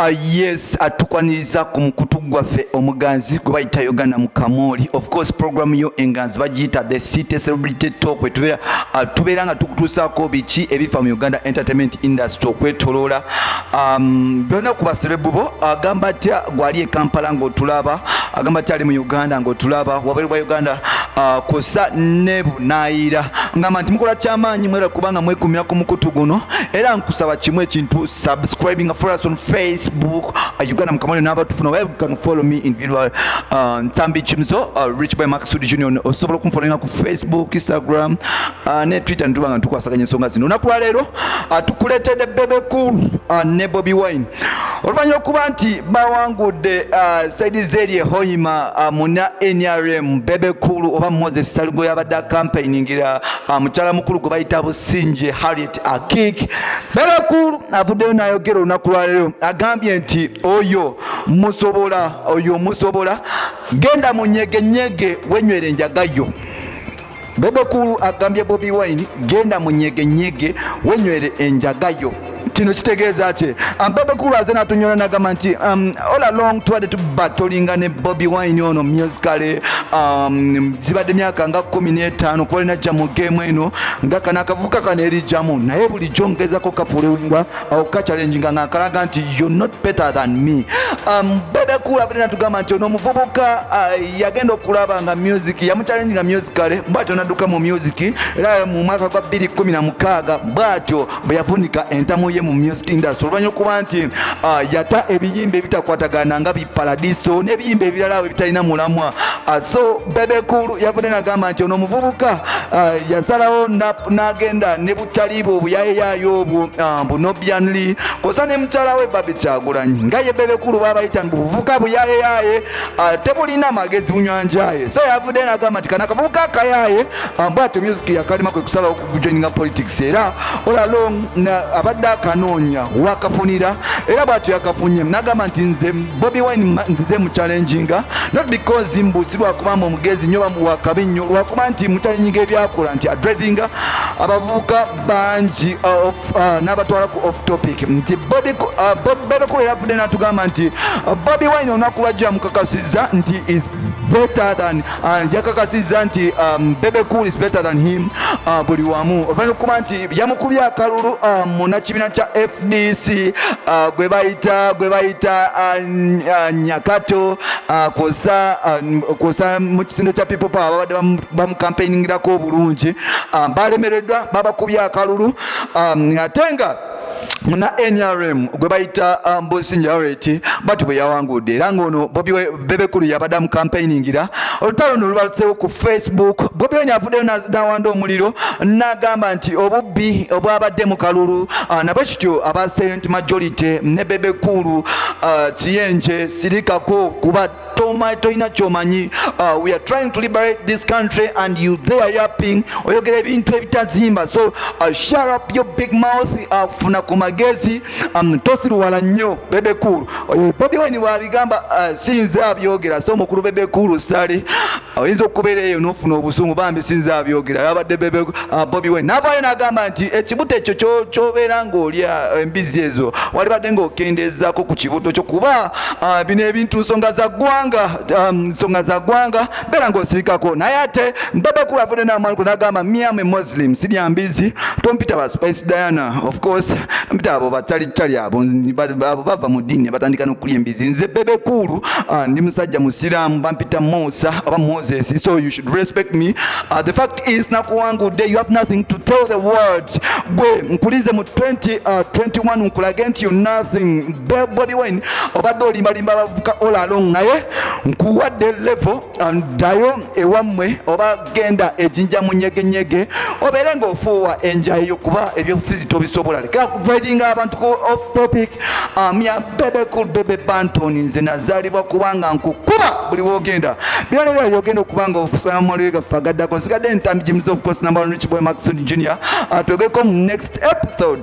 Yes, atukwaniriza ku mukutu gwaffe omuganzi gwe bayita Uganda mu Kamoli. Of course program yo enganzi bagiyita The City Celebrity Talk we tubeera nga tukutuusaako biki ebifa mu Uganda entertainment industry okwetoloola byonna ku baserebubo agamba atya gwali e Kampala ng'otulaba agamba atya ali mu Uganda ng'otulaba wabweru bwa Uganda kosa ne bunaayira ngamba nti mukola kyamaanyi mwera kubanga mwekumira ku mukutu guno era nkusaba kimu ekintu subscribing for us on Facebook Uganda mu Kamoli n'abatufuno you can follow me individual Ntambi Chimzo Rich Boy Maxud Junior osobola okumfollowinga ku Facebook Instagram ne Twitter ntubanga ntukwasaganya ensonga zino nakuba leero tukuleetedde Bebe Cool ne Bobby Wine oluvannyuma okuba nti bawangudde Saidi Zerie Hoima muna NRM Bebe Cool oba Moses Saligo yabadde campaigningira mukyala mukulu gwe bayita Businje Harriet Akik Bebe Cool avuddeyo n'ayogera olunaku lwa leero agambye nti oyo musobola genda mu nyegenyege wenywera enjagayo. Bebe Cool agambye Bobby Wine genda mu nyegenyege wenywere enjagayo. Kino kitegeeza ate Bebe Cool aze n'atunyola n'agamba nti all along twadde tubatolinga ne Bobby Wine ono musically zibadde myaka nga 15 kwalina jamu game eno nga kana akavuka kana eri jamu naye bulijjo ngezako kafuulibwa okukachallenginga nga akalaga nti you're not better than me. Bebe Cool abadde n'atugamba nti ono omuvubuka yagenda okulaba nga music yamuchallenginga musically bw'atyo n'adduka mu music era mu mwaka gwa 2016 bw'atyo bwe yavunika entamu ye mu music industry oluvannyuma okuba nti yata ebiyimba ebitakwatagana nga biparadiso n'ebiyimba ebirala bitalina mulamwa. So Bebe Cool yavudde n'agamba nti ono omuvubuka yasalawo n'agenda ne butaliibwe obuyayeyayo obwo bunobyanli kosa ne mukyala we Babi Kyagulanyi nga ye Bebe Cool baabayita buvubuka buyayeyaye tebulina magezi bunywanjaye. So yavudde n'agamba nti kana akavubuka akayaye bw'atyo music yakalima kwe kusalawo kujoininga politics era all along abadde akanoonya wakafunira era bw'atyo yakafunye n'agamba nti nze Bobby Wine nzize mu challenginga not because mbuzirwa kubamba omugezi nnyo bamuwakabi nnyo lwakuba nti mu challenginga ebyakola nti addressinga abavubuka bangi n'abatwala ku off topic nti Bebe Cool yavudde n'atugamba nti Bobby Wine olunaku lwajjo yamukakasizza nti is better than yakakasizza nti Bebe Cool is better than him buli wamu oluvannyuma okuba nti yamukubye akalulu munakibiina kya FDC gwe bayita Nyakato kosa mu kisinde kya People Power babadde bamucampaigningira obulungi balemereddwa babakubye akalulu ate nga muna NRM gwe bayita Businje Harriet bati bwe yawangudde era ng'ono Bebe Cool yabadde amucampaigningira olutalo luno lubalutsewo ku Facebook. Bobby Wine avuddeyo n'awanda omuliro n'agamba nti obubbi obwabadde mu kalulu nabwe kityo aba silent majority ne Bebe Cool kiyenje sirikako kuba toyina kyomanyi we are trying to liberate this country and you there yapping oyogera ebintu ebitazimba so shut up your big mouth funa ku magezi tosiruwala nnyo Bebe Cool. Bobby Wine bw'abigamba sinze abyogera so mukulu Bebe Cool sale oyinza okubeera eyo n'ofuna obusungu bambi sinze abyogera yabadde Bobby Wine n'avaayo n'agamba nti ekibuto ekyo ky'obeera ng'olya embizi ezo walibadde ng'okendeezaako ku kibuto kyo kuba bino ebintu nsonga za ggwanga beera ng'osirikako naye ate Bebe Cool avudde n'amaluku n'agamba me am a Muslim sirya mbizi tompita ba Spice Diana of course mpita abo batalitali abo bava mu ddiini batandika n'okulya embizi nze Bebe Cool ndi musajja musiraamu bampita Musa oba Moses so you should respect me. The fact is nakuwangudde you have nothing to tell the world gwe nkulize mu 2021 nkulage nti you nothing. Bobby Wine obadde olimbalimba abavuka all along naye nkuwadde level ddayo ewammwe oba genda ejinja mu nyegenyege obeere ng'ofuuwa enjayo kuba ebyobufuzi tobisobola lekera kuvairinga abantu ku off topic. Mya Bebe Cool Bebe Banton nze nazaalibwa kubanga nkukuba buli wogenda byolera yogenda okubanga okusanga mwaliwe gaffe agaddako nsigadde Ntambi Chimzo of course number 1 Rich Boy Maxud Junior atwegeko mu next episode.